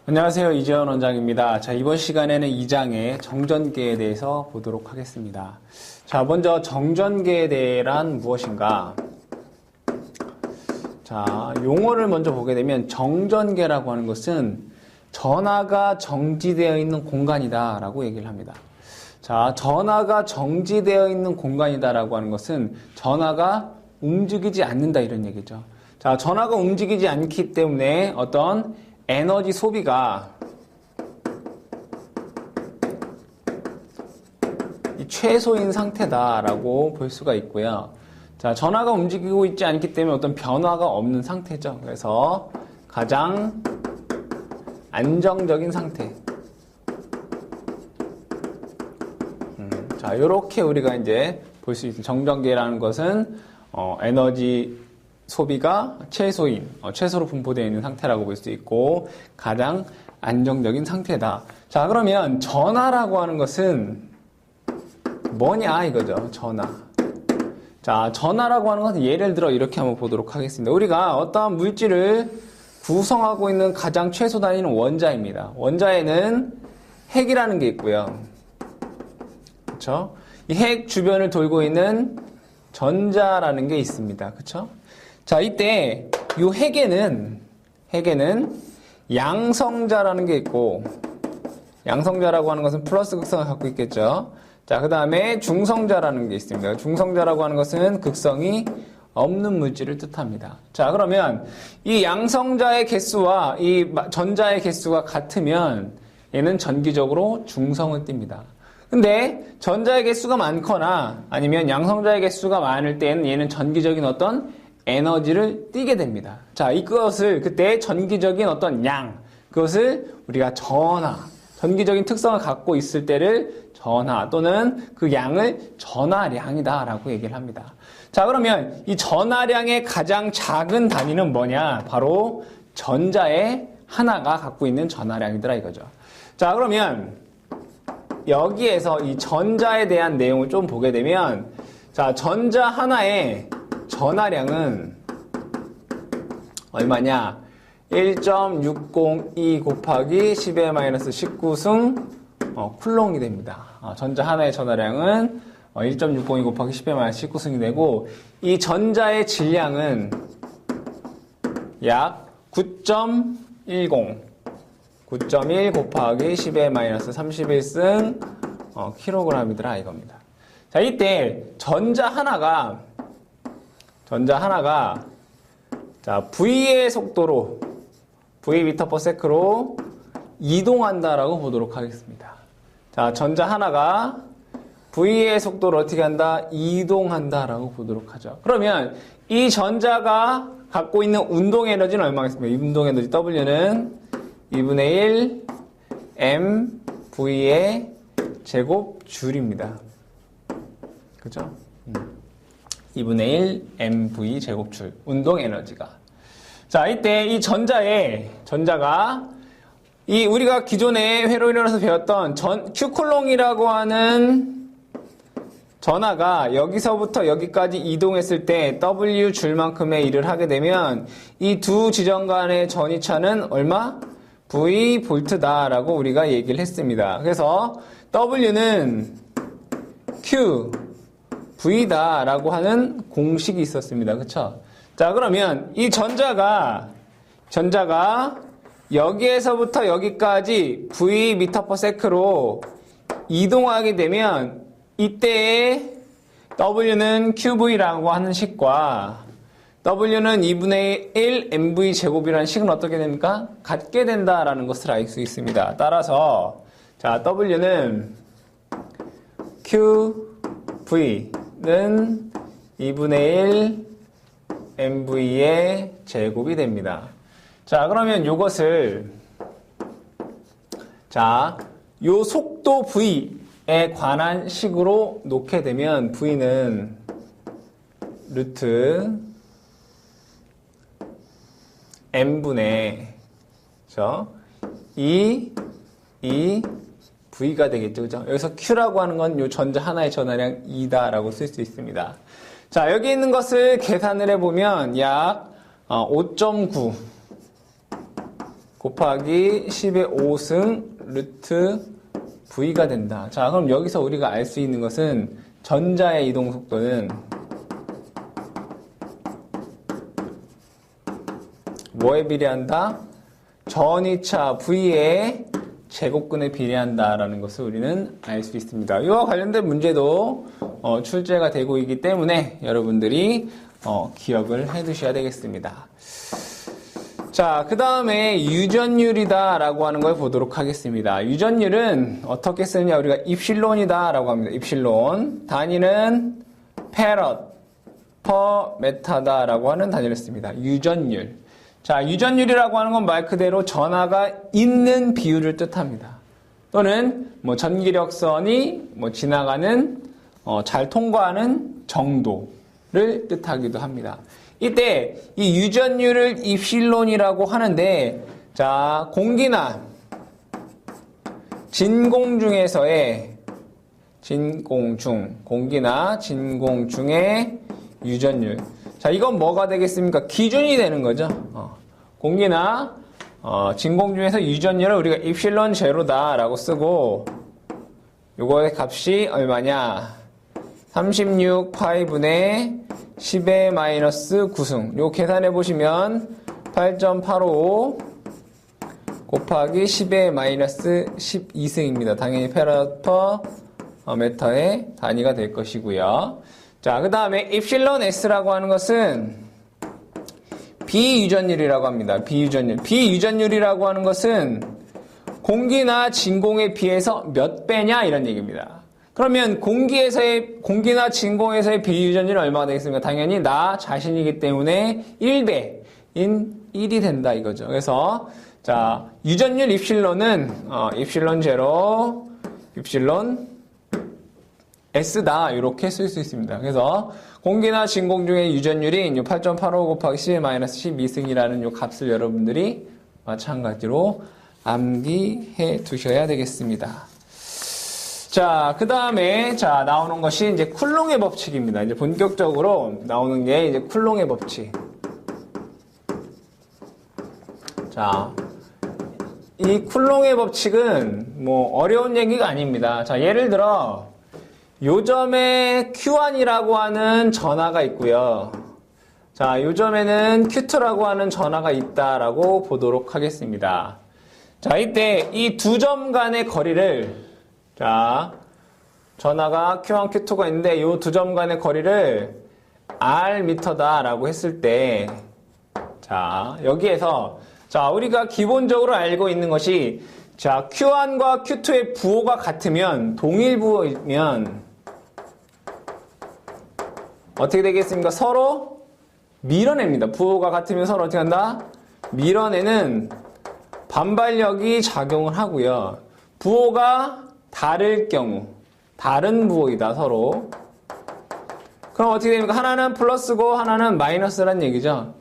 안녕하세요. 이재원 원장입니다. 자, 이번 시간에는 2장의 정전계에 대해서 보도록 하겠습니다. 자, 먼저 정전계란 무엇인가? 자, 용어를 먼저 보게 되면 정전계라고 하는 것은 전하가 정지되어 있는 공간이다 라고 얘기를 합니다. 자, 전하가 정지되어 있는 공간이다라고 하는 것은 전하가 움직이지 않는다 이런 얘기죠. 자, 전하가 움직이지 않기 때문에 어떤 에너지 소비가 최소인 상태다라고 볼 수가 있고요. 자, 전하가 움직이고 있지 않기 때문에 어떤 변화가 없는 상태죠. 그래서 가장 안정적인 상태. 자, 이렇게 우리가 이제 볼 수 있습니다. 정전계라는 것은 에너지 소비가 최소인, 최소로 분포되어 있는 상태라고 볼 수 있고 가장 안정적인 상태다. 자, 그러면 전하라고 하는 것은 뭐냐 이거죠. 전하. 자, 전하라고 하는 것은 예를 들어 이렇게 한번 보도록 하겠습니다. 우리가 어떠한 물질을 구성하고 있는 가장 최소 단위는 원자입니다. 원자에는 핵이라는 게 있고요. 그렇죠? 이 핵 주변을 돌고 있는 전자라는 게 있습니다. 그렇죠? 자, 이때 이 핵에는 양성자라는 게 있고, 양성자라고 하는 것은 플러스 극성을 갖고 있겠죠. 자, 그 다음에 중성자라는 게 있습니다. 중성자라고 하는 것은 극성이 없는 물질을 뜻합니다. 자, 그러면 이 양성자의 개수와 이 전자의 개수가 같으면 얘는 전기적으로 중성을 띱니다. 근데 전자의 개수가 많거나 아니면 양성자의 개수가 많을 때는 얘는 전기적인 어떤 에너지를 띠게 됩니다. 자, 이것을 그때 전기적인 어떤 양, 그것을 우리가 전하, 전기적인 특성을 갖고 있을 때를 전하 또는 그 양을 전하량이다라고 얘기를 합니다. 자, 그러면 이 전하량의 가장 작은 단위는 뭐냐? 바로 전자의 하나가 갖고 있는 전하량이더라 이거죠. 자, 그러면 여기에서 이 전자에 대한 내용을 좀 보게 되면, 자, 전자 하나의 전하량은 얼마냐? 1.602 곱하기 10의 -19승 쿨롱이 됩니다. 전자 하나의 전하량은 1.602 곱하기 10의 -19승이 되고, 이 전자의 질량은 약 9.1 곱하기 10의 -31승 킬로그램이더라 이겁니다. 자, 이때 전자 하나가 자, V의 속도로 V m/s로 이동한다라고 보도록 하겠습니다. 자, 전자 하나가 V의 속도로 어떻게 한다? 이동한다라고 보도록 하죠. 그러면 이 전자가 갖고 있는 운동 에너지는 얼마겠습니까? 이 운동 에너지 W는 2분의 1 mV의 제곱줄입니다. 그죠? 2분의 1 mv 제곱줄 운동 에너지가. 자, 이때 이 전자가 이 우리가 기존에 회로이론에서 배웠던 Q쿨롱이라고 하는 전하가 여기서부터 여기까지 이동했을 때 W 줄만큼의 일을 하게 되면 이 두 지점 간의 전이차는 얼마? V 볼트다라고 우리가 얘기를 했습니다. 그래서 W는 Q V다라고 하는 공식이 있었습니다. 그쵸? 자, 그러면 이 전자가 여기에서부터 여기까지 V m/s로 이동하게 되면 이때의 W는 QV라고 하는 식과 W는 2분의 1 mv 제곱이라는 식은 어떻게 됩니까? 같게 된다라는 것을 알 수 있습니다. 따라서 자, W는 QV는 2분의 1 mv의 제곱이 됩니다. 자, 그러면 요것을 자, 요 속도 V에 관한 식으로 놓게 되면 V는 루트 m분의 그렇죠? 2 V가 되겠죠. 그죠? 여기서 Q라고 하는 건 요 전자 하나의 전하량 2다라고 쓸 수 있습니다. 자, 여기 있는 것을 계산을 해보면 약 5.9 곱하기 10의 5승 루트 V가 된다. 자, 그럼 여기서 우리가 알 수 있는 것은 전자의 이동 속도는 뭐에 비례한다? 전이차 V의 제곱근에 비례한다라는 것을 우리는 알 수 있습니다. 이와 관련된 문제도 출제가 되고 있기 때문에 여러분들이 기억을 해 두셔야 되겠습니다. 자, 그 다음에 유전율이다 라고 하는 걸 보도록 하겠습니다. 유전율은 어떻게 쓰느냐? 우리가 입실론이다 라고 합니다. 입실론. 단위는 페럿, 퍼 메타다 라고 하는 단위를 씁니다. 유전율. 자, 유전율이라고 하는 건 말 그대로 전하가 있는 비율을 뜻합니다. 또는 뭐 전기력선이 뭐 지나가는 잘 통과하는 정도를 뜻하기도 합니다. 이때 이 유전율을 입실론이라고 하는데, 자, 공기나 진공중에서의 공기나 진공중의 유전율. 자, 이건 뭐가 되겠습니까? 기준이 되는 거죠. 공기나 진공중에서 유전율을 우리가 입실론 제로다라고 쓰고, 요거의 값이 얼마냐? 36 파이분의 10의 마이너스 9승. 요 계산해 보시면 8.85 곱하기 10의 마이너스 12승입니다. 당연히 페럿 퍼 메터의 단위가 될 것이고요. 자, 그 다음에 입실론 S라고 하는 것은 비유전율이라고 합니다. 비유전율. 비유전율이라고 하는 것은 공기나 진공에 비해서 몇 배냐 이런 얘기입니다. 그러면 공기나 진공에서의 비유전율은 얼마가 되겠습니까? 당연히 나 자신이기 때문에 1배인 1이 된다 이거죠. 그래서 자, 유전율 입실론은 입실론 제로, 입실론 S다 이렇게 쓸 수 있습니다. 그래서 공기나 진공 중의 유전율이 8.85 곱하기 10-12승이라는 요 값을 여러분들이 마찬가지로 암기해 두셔야 되겠습니다. 자, 그 다음에 자 나오는 것이 이제 쿨롱의 법칙입니다. 이제 본격적으로 나오는 게 이제 쿨롱의 법칙. 자, 이 쿨롱의 법칙은 뭐 어려운 얘기가 아닙니다. 자, 예를 들어 요점에 Q1이라고 하는 전하가 있고요. 자, 요점에는 Q2라고 하는 전하가 있다라고 보도록 하겠습니다. 자, 이때 이 두 점 간의 거리를, 자, 전하가 Q1, Q2가 있는데 이 두 점 간의 거리를 R미터다라고 했을 때, 자, 여기에서, 자, 우리가 기본적으로 알고 있는 것이, 자, Q1과 Q2의 부호가 같으면, 동일 부호이면, 어떻게 되겠습니까? 서로 밀어냅니다. 부호가 같으면 서로 어떻게 한다? 밀어내는 반발력이 작용을 하고요. 부호가 다를 경우, 다른 부호이다, 서로. 그럼 어떻게 됩니까? 하나는 플러스고 하나는 마이너스란 얘기죠.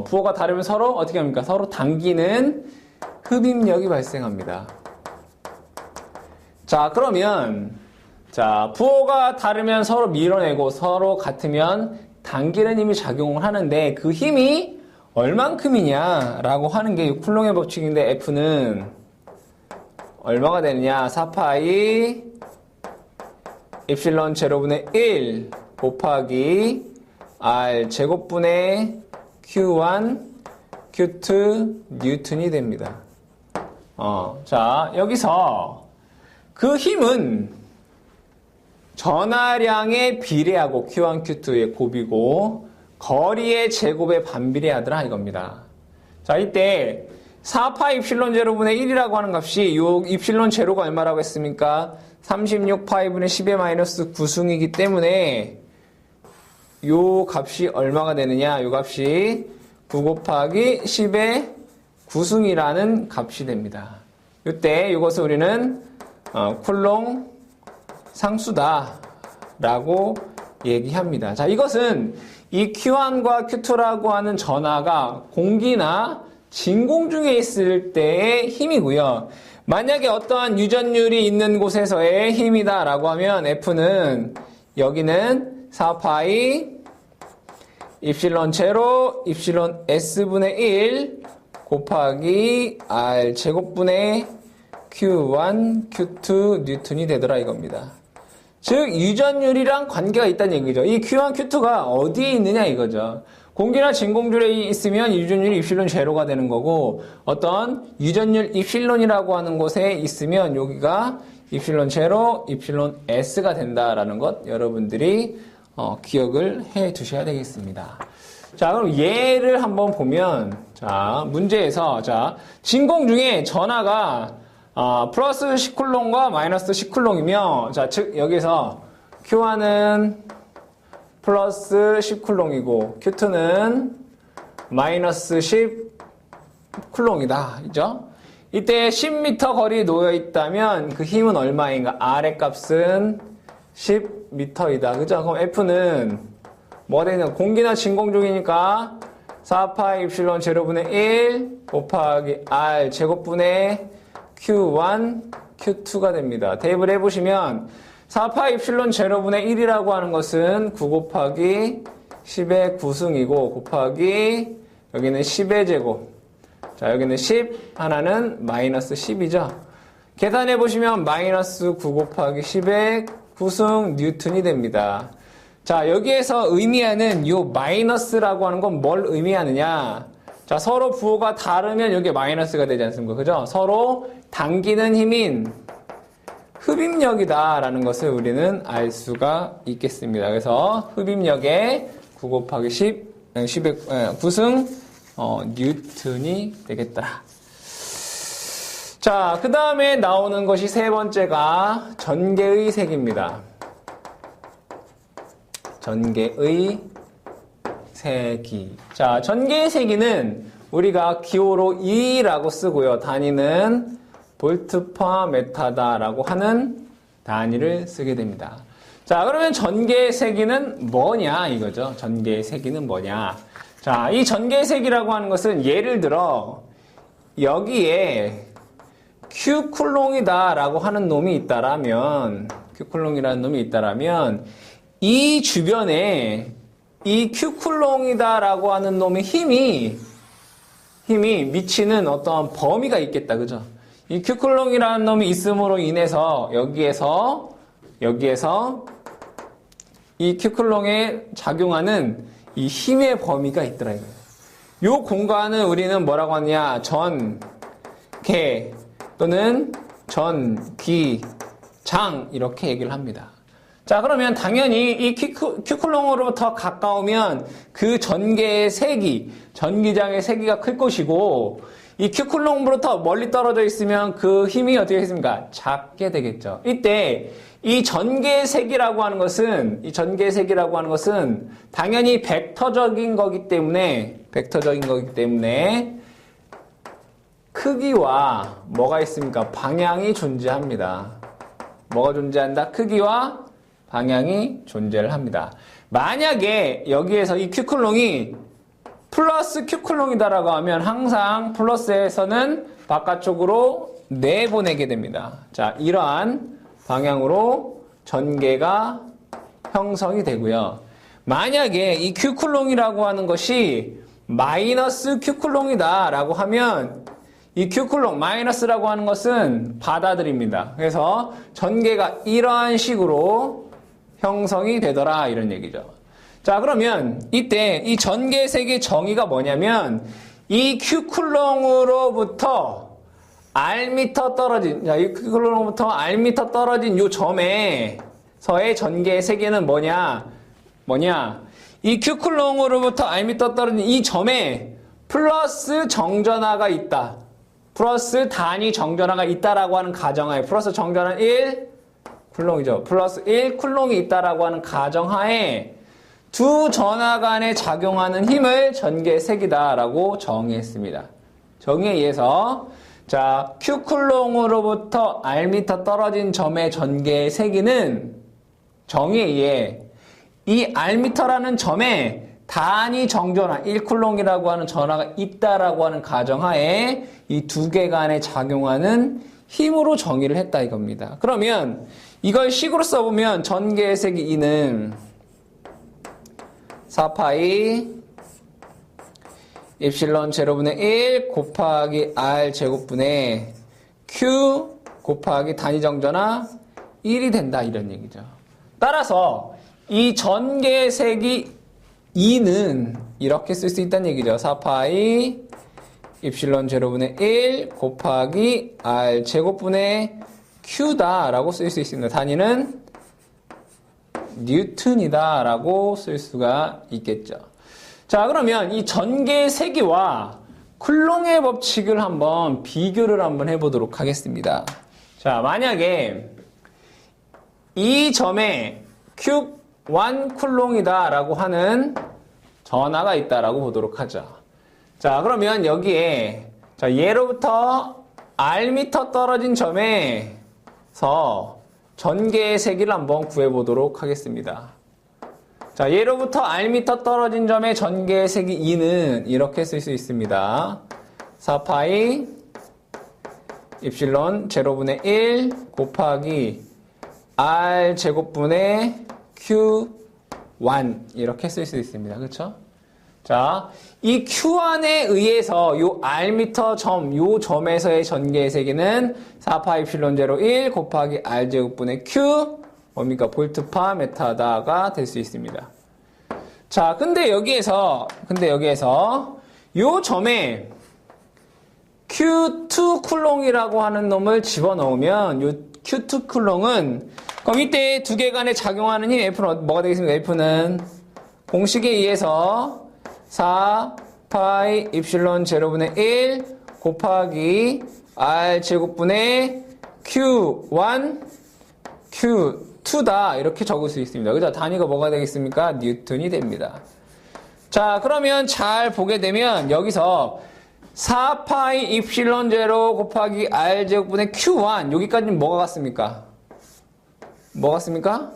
부호가 다르면 서로 어떻게 합니까? 서로 당기는 흡입력이 발생합니다. 자, 그러면 자, 부호가 다르면 서로 밀어내고 서로 같으면 당기는 힘이 작용을 하는데 그 힘이 얼만큼이냐라고 하는 게 쿨롱의 법칙인데 F는 얼마가 되느냐? 4파이 입실론 제로분의 1 곱하기 R 제곱분의 Q1 Q2 뉴턴이 됩니다. 자, 여기서 그 힘은 전하량에 비례하고 Q1, Q2의 곱이고 거리의 제곱에 반비례하더라 이겁니다. 자, 이때 4파 입실론 제로분의 1이라고 하는 값이 이 입실론 제로가 얼마라고 했습니까? 36파이분의 10의 마이너스 9승이기 때문에 이 값이 얼마가 되느냐? 이 값이 9 곱하기 10의 9승이라는 값이 됩니다. 이때 이것을 우리는 쿨롱 상수다라고 얘기합니다. 자, 이것은 이 Q1과 Q2라고 하는 전하가 공기나 진공 중에 있을 때의 힘이고요. 만약에 어떠한 유전율이 있는 곳에서의 힘이다라고 하면 F는 여기는 4파이 입실론 제로 입실론 S분의 1 곱하기 R 제곱분의 Q1, Q2 뉴턴이 되더라 이겁니다. 즉 유전율이랑 관계가 있다는 얘기죠. 이 Q1, Q2가 어디에 있느냐 이거죠. 공기나 진공줄에 있으면 유전율이 입실론 제로가 되는 거고 어떤 유전율 입실론이라고 하는 곳에 있으면 여기가 입실론 제로, 입실론 S가 된다라는 것 여러분들이 기억을 해 두셔야 되겠습니다. 자, 그럼 얘를 한번 보면 자, 문제에서 자, 진공 중에 전하가 플러스 10쿨롱과 마이너스 10쿨롱이며 자, 즉 여기서 Q1은 플러스 10쿨롱이고 Q2는 마이너스 10쿨롱이다. 그죠? 이때 10m 거리에 놓여 있다면 그 힘은 얼마인가? R의 값은 10m이다. 그죠? 그럼 F는 뭐가 되냐? 공기나 진공 중이니까 4파이 입실론 제로분의 1 곱하기 R 제곱분의 Q1, Q2가 됩니다. 대입을 해보시면 4파이 입실론 제로분의 1이라고 하는 것은 9 곱하기 10의 9승이고 곱하기 여기는 10의 제곱 자 여기는 10 하나는 마이너스 10이죠. 계산해보시면 마이너스 9 곱하기 10의 9승 뉴턴이 됩니다. 자 여기에서 의미하는 이 마이너스라고 하는 건 뭘 의미하느냐 자 서로 부호가 다르면 여기 마이너스가 되지 않습니까? 그죠? 서로 당기는 힘인 흡입력이다 라는 것을 우리는 알 수가 있겠습니다. 그래서 흡입력의 9 곱하기 10의 9승 뉴턴이 되겠다. 자, 그 다음에 나오는 것이 세 번째가 전개의 세기입니다. 전개의 세기. 자, 전개의 세기는 우리가 기호로 E라고 쓰고요. 단위는 볼트 퍼 메타다라고 하는 단위를 쓰게 됩니다. 자, 그러면 전개의 세기는 뭐냐 이거죠. 전개의 세기는 뭐냐. 자, 이 전개의 세기라고 하는 것은 예를 들어 여기에 Q쿨롱이다라고 하는 놈이 있다라면 Q쿨롱이라는 놈이 있다라면 이 주변에 이 Q쿨롱이다라고 하는 놈의 힘이 미치는 어떤 범위가 있겠다. 그죠? 이 Q쿨롱이라는 놈이 있음으로 인해서 여기에서 이 Q쿨롱에 작용하는 이 힘의 범위가 있더라 이거예요. 요 공간을 우리는 뭐라고 하느냐? 전개 또는 전기장 이렇게 얘기를 합니다. 자, 그러면 당연히 이 Q쿨롱으로부터 가까우면 그 전개의 세기, 전기장의 세기가 클 것이고 이 Q쿨롱으로부터 멀리 떨어져 있으면 그 힘이 어떻게 되겠습니까? 작게 되겠죠. 이때 이 전개의 세기라고 하는 것은 당연히 벡터적인 거기 때문에 크기와 뭐가 있습니까? 방향이 존재합니다. 뭐가 존재한다? 크기와 방향이 존재를 합니다. 만약에 여기에서 이 Q쿨롱이 플러스 Q쿨롱이다라고 하면 항상 플러스에서는 바깥쪽으로 내보내게 됩니다. 자, 이러한 방향으로 전개가 형성이 되고요. 만약에 이 Q쿨롱이라고 하는 것이 마이너스 Q쿨롱이다라고 하면 이 Q쿨롱 마이너스라고 하는 것은 받아들입니다. 그래서 전개가 이러한 식으로 형성이 되더라 이런 얘기죠. 자, 그러면 이때 이 전개의 세기의 정의가 뭐냐면 이 Q쿨롱으로부터 R미터 떨어진 이 Q쿨롱으로부터 R미터 떨어진 요 점에서의 전개의 세기는 뭐냐? 이 Q쿨롱으로부터 R미터 떨어진 이 점에 플러스 정전하가 있다. 플러스 단위 정전하가 있다라고 하는 가정하에 플러스 정전한 1쿨롱이죠. 플러스 1쿨롱이 있다라고 하는 가정하에 두 전하 간에 작용하는 힘을 전개의 세기다라고 정의했습니다. 정의에 의해서 자, Q쿨롱으로부터 R미터 떨어진 점의 전개의 세기는 정의에 의해 이 R미터라는 점에 단위 정전하 1쿨롱이라고 하는 전하가 있다라고 하는 가정하에 이 두 개 간에 작용하는 힘으로 정의를 했다 이겁니다. 그러면 이걸 식으로 써보면 전개의 세기 E는 4파이 입실론 제로분의 1 곱하기 R 제곱분의 Q 곱하기 단위 정전하 1이 된다 이런 얘기죠. 따라서 이 전개색이 2는 이렇게 쓸 수 있다는 얘기죠. 4파이 입실론 제로분의 1 곱하기 R 제곱분의 Q다 라고 쓸 수 있습니다. 단위는 뉴턴이다 라고 쓸 수가 있겠죠. 자, 그러면 이 전개의 세기와 쿨롱의 법칙을 한번 비교를 한번 해보도록 하겠습니다. 자, 만약에 이 점에 Q1 쿨롱이다 라고 하는 전하가 있다라고 보도록 하죠. 자, 그러면 여기에 자, 얘로부터 R미터 떨어진 점에서 전개의 세기를 한번 구해보도록 하겠습니다. 자, 얘로부터 R미터 떨어진 점의 전개의 세기 2는 이렇게 쓸 수 있습니다. 4파이 입실론 제로분의 1 곱하기 R 제곱분의 Q1 이렇게 쓸 수 있습니다. 그렇죠? 자, 이 Q1에 의해서 요 R미터 점, 요 점에서의 전개의 세기는 4파 입실론 제로 1 곱하기 R 제곱분의 Q 뭡니까? 볼트파 메타다가 될 수 있습니다. 자, 근데 여기에서 요 점에 Q2 쿨롱이라고 하는 놈을 집어넣으면 요 Q2 쿨롱은 그럼 이때 두 개 간에 작용하는 힘 F는 뭐가 되겠습니까? F는 공식에 의해서 4파이 입실론 제로분의 1 곱하기 R 제곱분의 Q1 Q2다 이렇게 적을 수 있습니다. 그죠? 단위가 뭐가 되겠습니까? 뉴턴이 됩니다. 자, 그러면 잘 보게 되면 여기서 4파이 입실론 제로 곱하기 R 제곱분의 Q1 여기까지는 뭐가 같습니까? 뭐가 같습니까?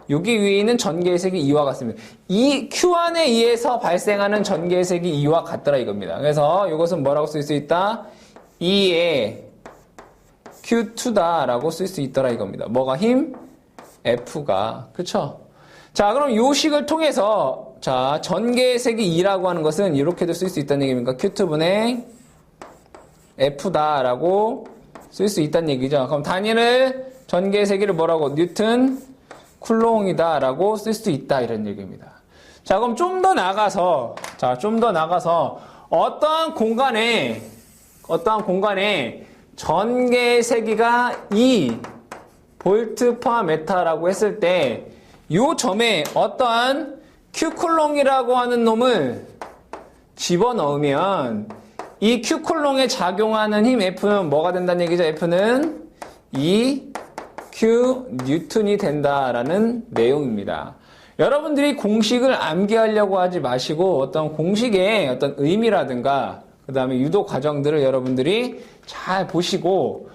여기 위에 있는 전개의 색이 2와 같습니다. 이 Q1에 의해서 발생하는 전개의 색이 2와 같더라 이겁니다. 그래서 이것은 뭐라고 쓸 수 있다? 2의 Q2다 라고 쓸 수 있더라 이겁니다. 뭐가 힘? F가. 그쵸? 자, 그럼 요 식을 통해서 자, 전개의 색이 2라고 하는 것은 이렇게도 쓸 수 있다는 얘기입니까? Q2분의 F다 라고 쓸 수 있다는 얘기죠. 그럼 단위를 전개의 세기를 뭐라고? 뉴턴 쿨롱이다 라고 쓸 수 있다 이런 얘기입니다. 자, 그럼 좀 더 나가서 어떠한 공간에 전개의 세기가 2 볼트 퍼 메타라고 했을 때 요 점에 어떠한 Q 쿨롱이라고 하는 놈을 집어넣으면 이 Q 쿨롱에 작용하는 힘 F는 뭐가 된다는 얘기죠? F는 2Q 뉴턴이 된다라는 내용입니다. 여러분들이 공식을 암기하려고 하지 마시고 어떤 공식의 어떤 의미라든가 그 다음에 유도 과정들을 여러분들이 잘 보시고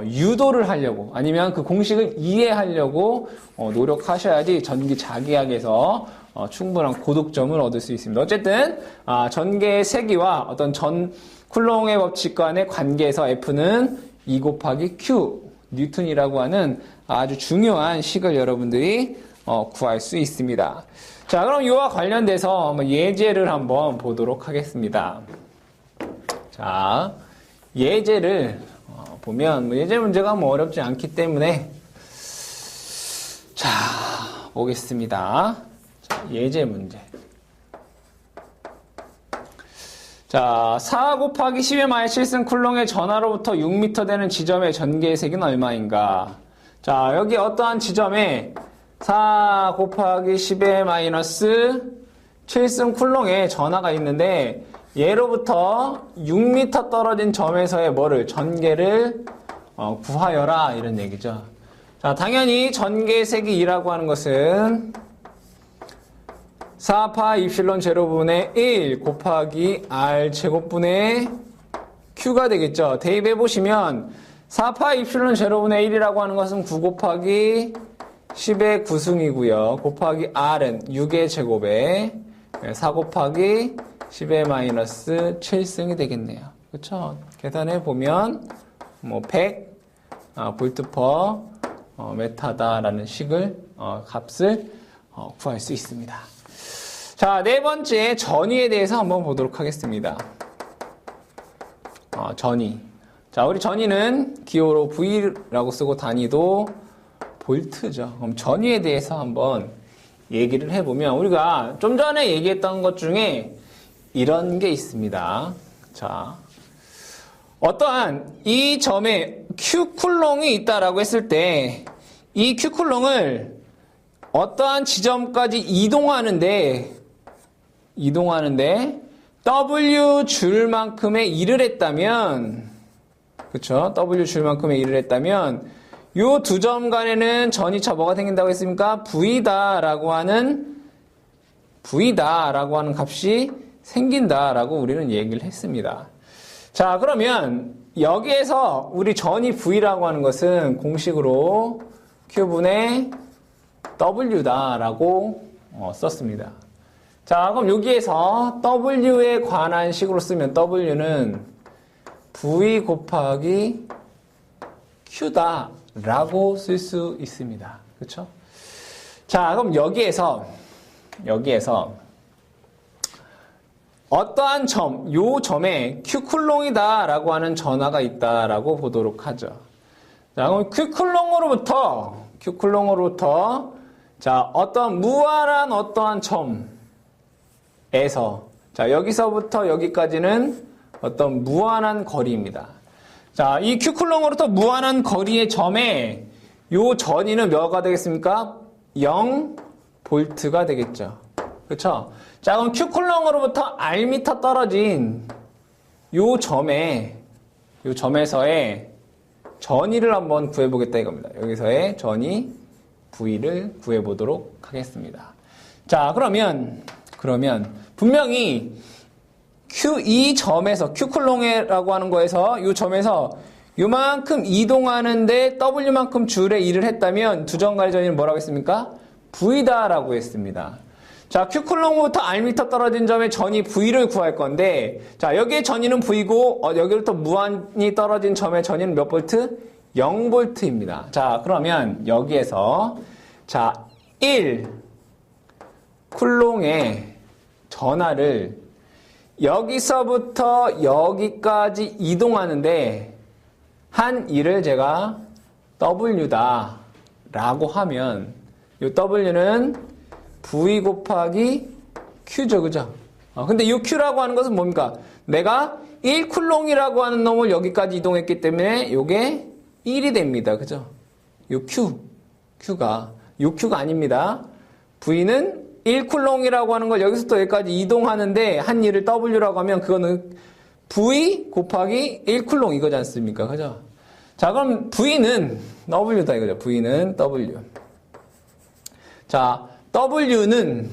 유도를 하려고 아니면 그 공식을 이해하려고 노력하셔야지 전기 자기학에서 충분한 고득점을 얻을 수 있습니다. 어쨌든 전개의 세기와 어떤 전 쿨롱의 법칙 간의 관계에서 F는 2 곱하기 Q 뉴턴이라고 하는 아주 중요한 식을 여러분들이 구할 수 있습니다. 자, 그럼 이와 관련돼서 예제를 한번 보도록 하겠습니다. 자, 예제를 보면 예제 문제가 어렵지 않기 때문에 자, 보겠습니다. 자, 예제 문제. 자, 4 곱하기 10의 마이너스 7승 쿨롱의 전하로부터 6m 되는 지점의 전개의 세기는 얼마인가? 자, 여기 어떠한 지점에 4 곱하기 10의 마이너스 7승 쿨롱의 전하가 있는데 얘로부터 6m 떨어진 점에서의 뭐를? 전개를 구하여라 이런 얘기죠. 자, 당연히 전개의 세기 2라고 하는 것은 4파 입실론 제로분의 1 곱하기 R 제곱분의 Q가 되겠죠. 대입해보시면 4파 입실론 제로분의 1이라고 하는 것은 9 곱하기 10의 9승이고요. 곱하기 R은 6의 제곱에 4 곱하기 10의 마이너스 7승이 되겠네요. 그렇죠? 계산해보면 100 볼트 퍼 메타다라는 식을 값을 구할 수 있습니다. 자, 네 번째 전위에 대해서 한번 보도록 하겠습니다. 전위. 자, 우리 전위는 기호로 V라고 쓰고 단위도 볼트죠. 그럼 전위에 대해서 한번 얘기를 해보면 우리가 좀 전에 얘기했던 것 중에 이런 게 있습니다. 자, 어떠한 이 점에 Q쿨롱이 있다라고 했을 때 이 Q쿨롱을 어떠한 지점까지 이동하는데 W 줄만큼의 일을 했다면, 그쵸? W 줄만큼의 일을 했다면, 요 두 점 간에는 전이차 뭐가 생긴다고 했습니까? V다라고 하는 값이 생긴다라고 우리는 얘기를 했습니다. 자, 그러면 여기에서 우리 전이 V라고 하는 것은 공식으로 Q분의 W다라고 썼습니다. 자, 그럼 여기에서 W에 관한 식으로 쓰면 W는 V 곱하기 Q다라고 쓸 수 있습니다. 그렇죠? 자, 그럼 여기에서 어떠한 요 점에 Q쿨롱이다라고 하는 전하가 있다라고 보도록 하죠. 자, 그럼 Q쿨롱으로부터 자, 어떤 무한한 어떠한 점에서 자, 여기서부터 여기까지는 어떤 무한한 거리입니다. 자, 이 Q쿨롱으로부터 무한한 거리의 점에 요 전위는 몇가 되겠습니까? 0볼트가 되겠죠. 그렇죠? 자, 그럼 Q쿨롱으로부터 R미터 떨어진 요 점에서의 전위를 한번 구해보겠다 이겁니다. 여기서의 전위 V를 구해보도록 하겠습니다. 자, 그러면 분명히 이 점에서 Q쿨롱이라고 하는 거에서 이 점에서 요만큼 이동하는데 W만큼 줄의 일을 했다면 두 점 간의 전위는 뭐라고 했습니까? V다라고 했습니다. 자, Q쿨롱부터 R미터 떨어진 점의 전위 V를 구할 건데, 자, 여기에 전위는 V고, 여기로부터 무한히 떨어진 점의 전위는 몇 볼트? 0볼트입니다. 자, 그러면 여기에서, 자, 1쿨롱의 전하를 여기서부터 여기까지 이동하는데, 한 일을 제가 W다 라고 하면, 이 W는 V 곱하기 Q죠, 그죠? 근데 이 Q라고 하는 것은 뭡니까? 내가 1쿨롱이라고 하는 놈을 여기까지 이동했기 때문에 요게 1이 됩니다. 그죠? 요 Q가 아닙니다. V는 1쿨롱이라고 하는 걸 여기서부터 여기까지 이동하는데 한 일을 W라고 하면 그거는 V 곱하기 1쿨롱 이거지 않습니까? 그죠? 자, 그럼 V는 W다 이거죠. V는 W. 자, W는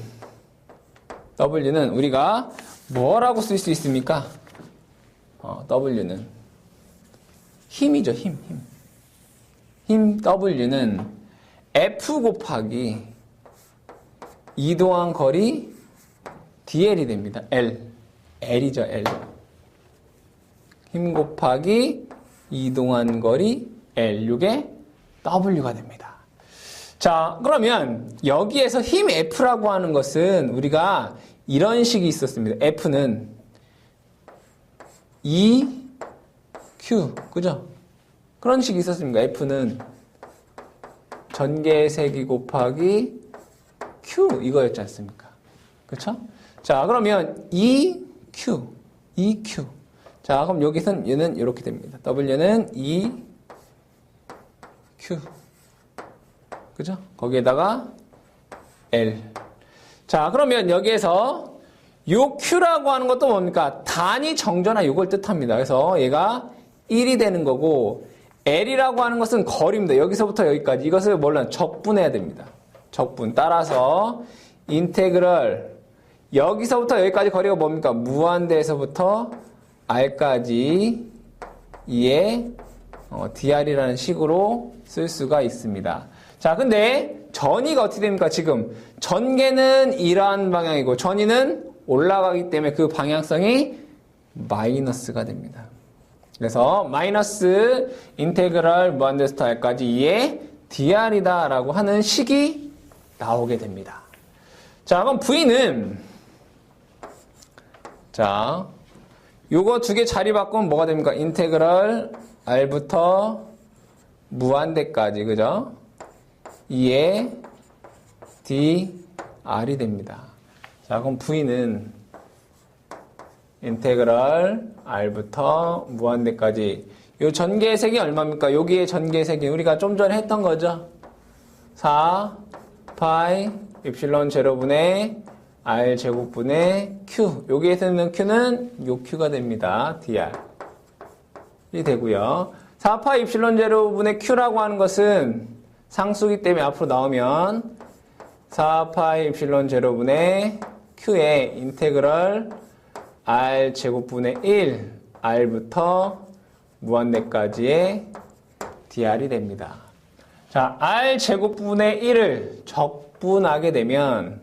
우리가 뭐라고 쓸 수 있습니까? W는 힘이죠, 힘. W는 F 곱하기 이동한 거리 DL이 됩니다. L이죠, L. 힘 곱하기 이동한 거리 L, 이게 W가 됩니다. 자, 그러면 여기에서 힘 F라고 하는 것은 우리가 이런 식이 있었습니다. F는 EQ, 그죠? 그런 식이 있었습니다. F는 전개의 세기 곱하기 Q 이거였지 않습니까? 그렇죠? 자, 그러면 EQ. 자, 그럼 여기서는 얘는 이렇게 됩니다. W는 EQ. 그죠? 거기에다가 L. 자, 그러면 여기에서 요 Q라고 하는 것도 뭡니까? 단위 정전하 요걸 뜻합니다. 그래서 얘가 1이 되는 거고, L이라고 하는 것은 거리입니다. 여기서부터 여기까지. 이것을 뭘로 적분해야 됩니다. 적분. 따라서 인테그럴 여기서부터 여기까지 거리가 뭡니까? 무한대에서부터 R까지 2의 dr이라는 식으로 쓸 수가 있습니다. 자, 근데 전위가 어떻게 됩니까? 지금 전개는 이러한 방향이고 전위는 올라가기 때문에 그 방향성이 마이너스가 됩니다. 그래서 마이너스 인테그럴 무한대에서부터 R까지 2의 dr이다 라고 하는 식이 나오게 됩니다. 자, 그럼 V는 자, 요거 두 개 자리 바꾸면 뭐가 됩니까? 인테그럴 R부터 무한대까지, 그죠? 2의 dR이 됩니다. 자, 그럼 V는 인테그럴 R부터 무한대까지. 요 전개의 색이 얼마입니까? 여기에 전개의 색이 우리가 좀 전에 했던 거죠? 4 파이 입실론 제로분의 R 제곱분의 Q. 여기에서 있는 Q는 요 Q가 됩니다. dR이 되고요. 4파이 입실론 제로분의 Q라고 하는 것은 상수기 때문에 앞으로 나오면 4파이 입실론 제로분의 Q의 인테그럴 R 제곱분의 1 R부터 무한대까지의 dR이 됩니다. 자, R 제곱분의 1을 적분하게 되면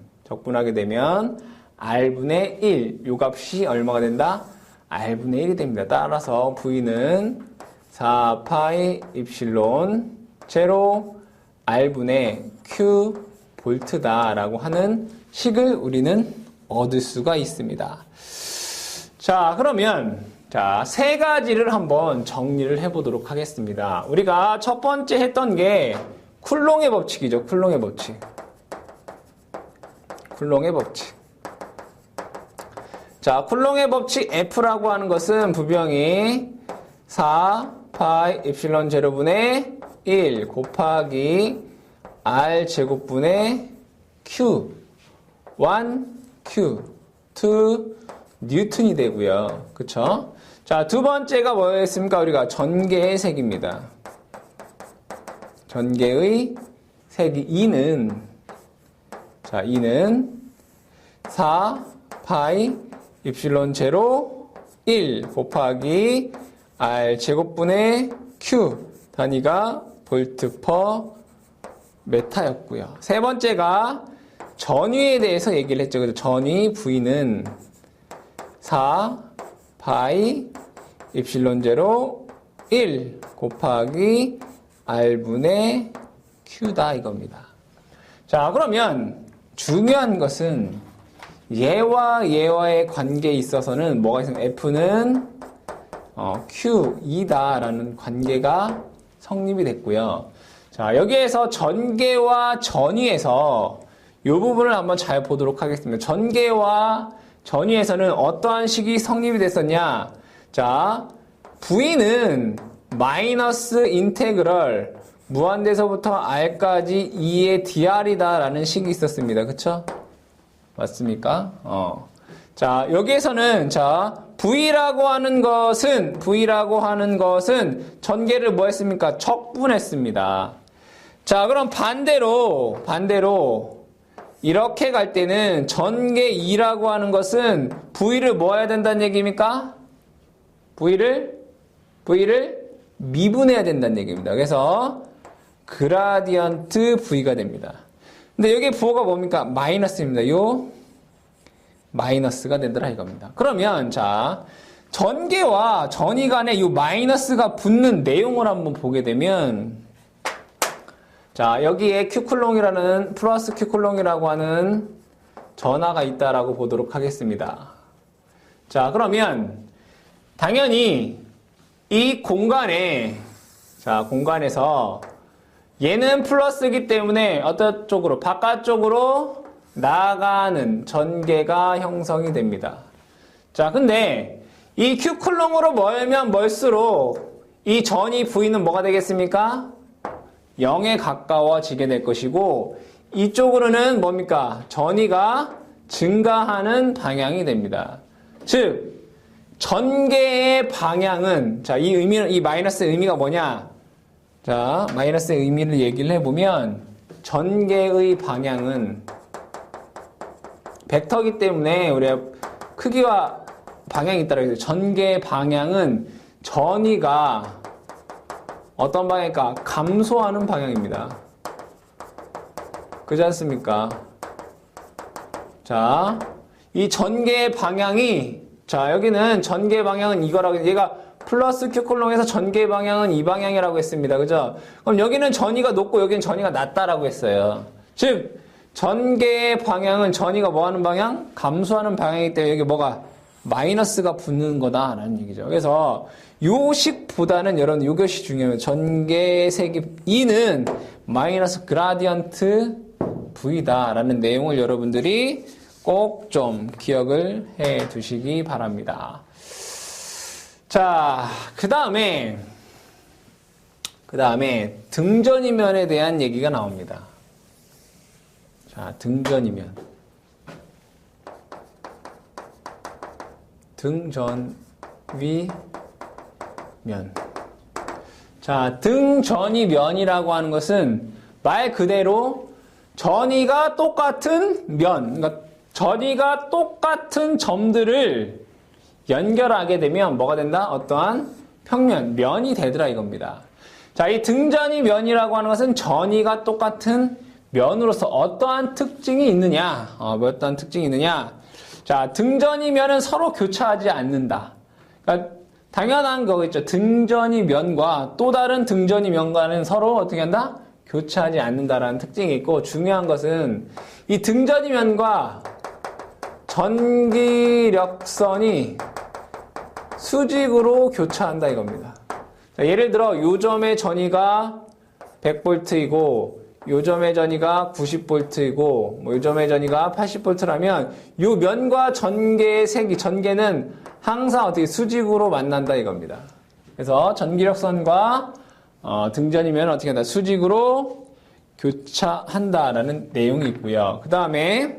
R분의 1, 요 값이 얼마가 된다? R분의 1이 됩니다. 따라서 V는 4파이 입실론 제로 R분의 Q 볼트다라고 하는 식을 우리는 얻을 수가 있습니다. 자, 그러면 세 가지를 한번 정리를 해보도록 하겠습니다. 우리가 첫 번째 했던 게 쿨롱의 법칙이죠. 쿨롱의 법칙. 자, 쿨롱의 법칙 F라고 하는 것은 부병이 4파이 입실론 제로분의 1 곱하기 R 제곱분의 Q 1 Q 2 뉴턴이 되고요. 그쵸? 자, 두 번째가 뭐였습니까? 우리가 전개의 색입니다. 전개의 색이 2는 4파이 입실론 제로 1 곱하기 R 제곱분의 Q 단위가 볼트 퍼 메타였고요. 세 번째가 전위에 대해서 얘기를 했죠. 그래서 전위 V는 4파이 입실론 제로 1 곱하기 R분의 Q다 이겁니다. 자, 그러면 중요한 것은 얘와의 관계에 있어서는 뭐가 있으면 F는 Q2다라는 관계가 성립이 됐고요. 자, 여기에서 전개와 전위에서 이 부분을 한번 잘 보도록 하겠습니다. 전개와 전위에서는 어떠한 식이 성립이 됐었냐? 자, V는 마이너스 인테그럴 무한대서부터 R까지 2의 dR이다라는 식이 있었습니다. 그쵸? 맞습니까? 자, 여기에서는 V라고 하는 것은 전개를 뭐 했습니까? 적분했습니다. 자, 그럼 반대로 이렇게 갈 때는 전개 2라고 하는 것은 V를 뭐 해야 된다는 얘기입니까? V를 미분해야 된다는 얘기입니다. 그래서 그라디언트 V가 됩니다. 근데 여기 부호가 뭡니까? 마이너스입니다. 요 마이너스가 되더라 이겁니다. 그러면 전개와 전위 간에 이 마이너스가 붙는 내용을 한번 보게 되면 여기에 Q쿨롱이라는 플러스 Q쿨롱이라고 하는 전하가 있다라고 보도록 하겠습니다. 자, 그러면 당연히 이 공간에서 얘는 플러스이기 때문에 어떤 쪽으로 바깥쪽으로 나가는 전개가 형성이 됩니다. 자, 근데 이 Q쿨롱으로 멀면 멀수록 이 전이 V는 뭐가 되겠습니까? 0에 가까워지게 될 것이고 이쪽으로는 뭡니까? 전위가 증가하는 방향이 됩니다. 즉 전개의 방향은 이 마이너스의 의미가 뭐냐? 마이너스의 의미를 얘기를 해보면 전개의 방향은 벡터이기 때문에 우리가 크기와 방향이 있다고 해서 전개의 방향은 전위가 어떤 방향일까? 감소하는 방향입니다. 그렇지 않습니까? 이 전개의 방향이 여기는 전개의 방향은 이거라고 얘가 플러스 Q쿨롱에서 전개의 방향은 이 방향이라고 했습니다. 그죠? 그럼 여기는 전위가 높고 여기는 전위가 낮다라고 했어요. 즉 전개의 방향은 전위가 뭐 하는 방향? 감소하는 방향이기 때문에 여기 뭐가 마이너스가 붙는 거다라는 얘기죠. 그래서 요식보다는 여러분 요것이 중요해요. 전개색이 E는 마이너스 그라디언트 V다라는 내용을 여러분들이 꼭 좀 기억을 해 두시기 바랍니다. 자, 그 다음에 등전이면에 대한 얘기가 나옵니다. 자, 등전이면. 등전위면. 자, 등전위면이라고 하는 것은 말 그대로 전위가 똑같은 면, 그러니까 전위가 똑같은 점들을 연결하게 되면 뭐가 된다? 어떠한 평면, 면이 되더라 이겁니다. 자, 이 등전위면이라고 하는 것은 전위가 똑같은 면으로서 어떠한 특징이 있느냐? 어떠한 특징이 있느냐? 자, 등전위면은 서로 교차하지 않는다. 그러니까 당연한 거겠죠. 등전위면과 또 다른 등전위면과는 서로 어떻게 한다? 교차하지 않는다라는 특징이 있고, 중요한 것은 이 등전위면과 전기력선이 수직으로 교차한다 이겁니다. 자, 예를 들어 요 점의 전위가 100V이고 요 점의 전위가 90V이고 뭐 요 점의 전위가 80V라면 요 면과 전개의 색이 전개는 항상 어떻게 수직으로 만난다 이겁니다. 그래서 전기력선과 등전이면 어떻게 한다? 수직으로 교차한다라는 내용이 있고요. 그 다음에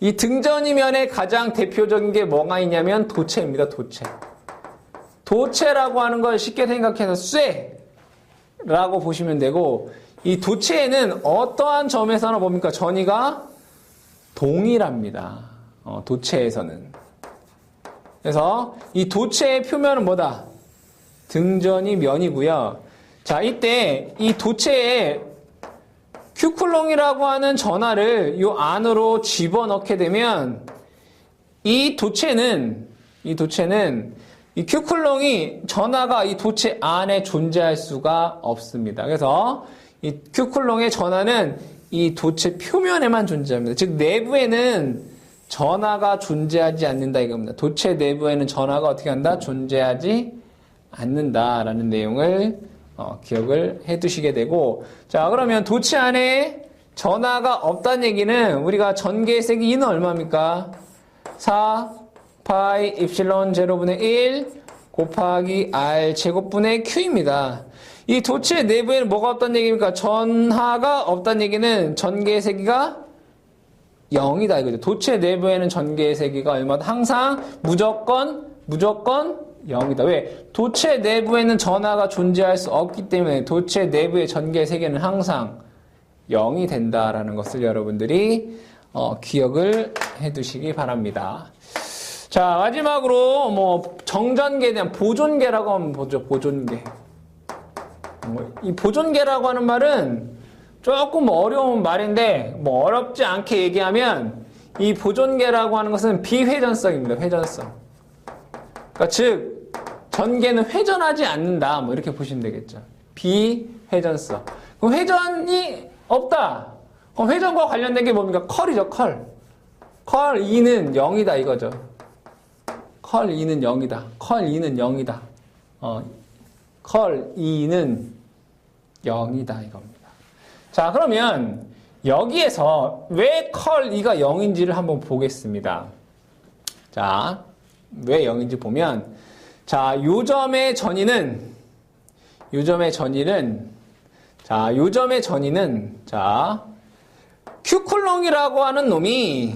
이 등전이면의 가장 대표적인 게 뭐가 있냐면 도체입니다. 도체. 도체라고 하는 걸 쉽게 생각해서 쇠라고 보시면 되고, 이 도체에는 어떠한 점에서나 뭡니까? 전위가 동일합니다. 도체에서는. 그래서 이 도체의 표면은 뭐다? 등전이 면이고요. 자, 이때 이 도체에 큐쿨롱이라고 하는 전하를 요 안으로 집어넣게 되면 이 도체는 이 큐쿨롱이 전하가 이 도체 안에 존재할 수가 없습니다. 그래서 이 큐쿨롱의 전하는 이 도체 표면에만 존재합니다. 즉 내부에는 전하가 존재하지 않는다 이겁니다. 도체 내부에는 전하가 어떻게 한다? 존재하지 않는다라는 내용을 기억을 해 두시게 되고, 자, 그러면 도체 안에 전하가 없다는 얘기는 우리가 전개색이 E는 얼마입니까? 4 파이 입실론 제로분의 1 곱하기 R 제곱분의 Q입니다. 이 도체 내부에는 뭐가 없다는 얘기입니까? 전하가 없다는 얘기는 전개의 세기가 0이다 이거죠. 도체 내부에는 전개의 세기가 얼마다? 항상 무조건 0이다. 왜? 도체 내부에는 전하가 존재할 수 없기 때문에 도체 내부의 전개의 세기는 항상 0이 된다라는 것을 여러분들이 기억을 해 두시기 바랍니다. 자, 마지막으로 뭐 정전계에 대한 보존계라고 하면 보죠. 보존계. 이 보존계라고 하는 말은 조금 어려운 말인데 뭐 어렵지 않게 얘기하면 이 보존계라고 하는 것은 비회전성입니다. 회전성. 그러니까 즉 전개는 회전하지 않는다. 뭐 이렇게 보시면 되겠죠. 비회전성. 그럼 회전이 없다. 그럼 회전과 관련된 게 뭡니까? 컬이죠. 컬 2는 0이다 이거죠. 컬 2는 0이다. 컬 2는 0이다. 컬 2는 0이다 이겁니다. 자, 그러면 여기에서 왜 컬 2가 0인지를 한번 보겠습니다. 자, 왜 0인지 보면, 자, 요점의 전위는 자, 큐쿨롱이라고 하는 놈이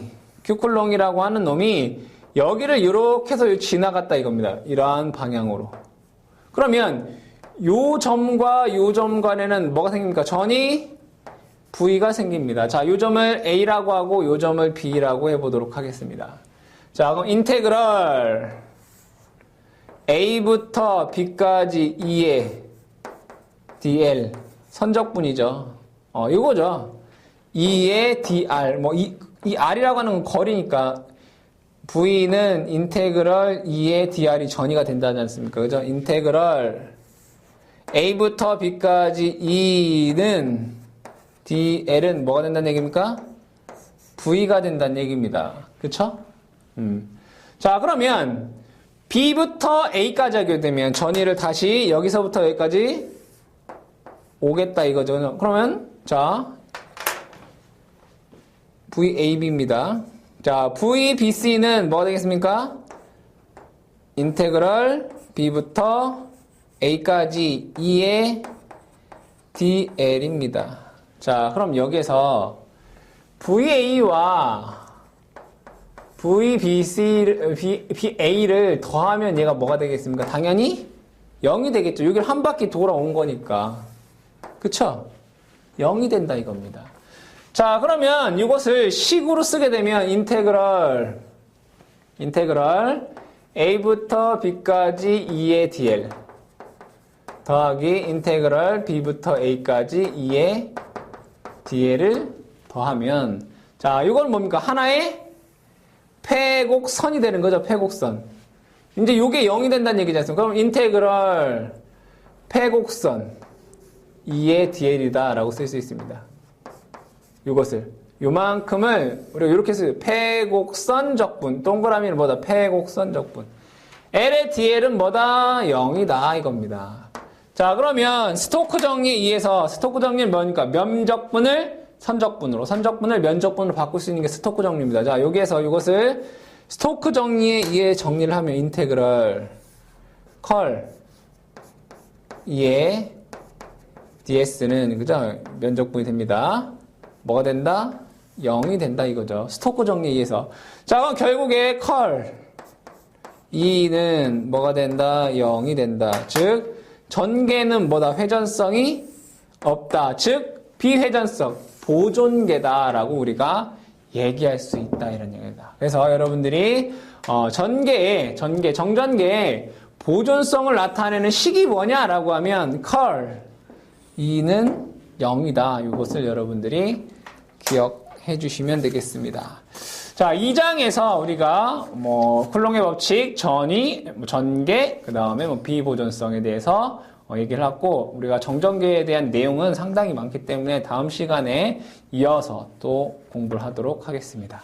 여기를 이렇게 해서 지나갔다 이겁니다. 이러한 방향으로. 그러면 요 점과 요 점 간에는 뭐가 생깁니까? 전이 V가 생깁니다. 자, 요 점을 A라고 하고 요 점을 B라고 해보도록 하겠습니다. 자, 그럼 인테그럴 A부터 B까지 2의 dl 선적분이죠. 이거죠. 2의 dr 이 R이라고 하는 건 거리니까 V는 인테그럴 2의 dr이 전이가 된다지 않습니까? 그죠? 인테그럴 A부터 B까지 2는 dl은 뭐가 된다는 얘기입니까? V가 된다는 얘기입니다. 그쵸? 자, 그러면 B부터 A까지 하게 되면 전위를 다시 여기서부터 여기까지 오겠다 이거죠. 그러면 자, VAB입니다. 자, VBC는 뭐가 되겠습니까? 인테그럴 B부터 A까지 2의 DL입니다. 자, 그럼 여기에서 VA와 VBA를 더하면 얘가 뭐가 되겠습니까? 당연히 0이 되겠죠. 여기를 한 바퀴 돌아온 거니까. 그쵸? 0이 된다 이겁니다. 자, 그러면 이것을 식으로 쓰게 되면 인테그럴 A부터 B까지 2의 DL 더하기 인테그럴 B부터 A까지 2의 DL을 더하면 자, 이건 뭡니까? 하나의 패곡선이 되는 거죠. 패곡선. 이제 이게 0이 된다는 얘기지 않습니까? 그럼 인테그럴 패곡선 2의 DL이다 라고 쓸 수 있습니다. 이것을 요만큼을 우리가 이렇게 쓰요. 패곡선 적분. 동그라미는 뭐다? 패곡선 적분. L의 DL은 뭐다? 0이다 이겁니다. 자, 그러면 스토크 정리에 의해서 스토크 정리는 뭐니까? 면적분을 선적분을 면적분으로 바꿀 수 있는 게 스토크 정리입니다. 자, 여기에서 이것을 스토크 정리에 의해 정리를 하면 인테그럴 컬 2의 DS는 그죠? 면적분이 됩니다. 뭐가 된다? 0이 된다 이거죠. 스토크 정리에 의해서. 자, 그럼 결국에 컬 2는 뭐가 된다? 0이 된다. 즉 전개는 뭐다? 회전성이 없다. 즉 비회전성, 보존계다라고 우리가 얘기할 수 있다 이런 얘기다. 그래서 여러분들이 정전계의 보존성을 나타내는 식이 뭐냐라고 하면 컬 2는 0이다. 이것을 여러분들이 기억해 주시면 되겠습니다. 자, 2장에서 우리가 쿨롱의 법칙, 전위, 전개, 그 다음에 비보존성에 대해서 얘기를 하고, 우리가 정전계에 대한 내용은 상당히 많기 때문에 다음 시간에 이어서 또 공부를 하도록 하겠습니다.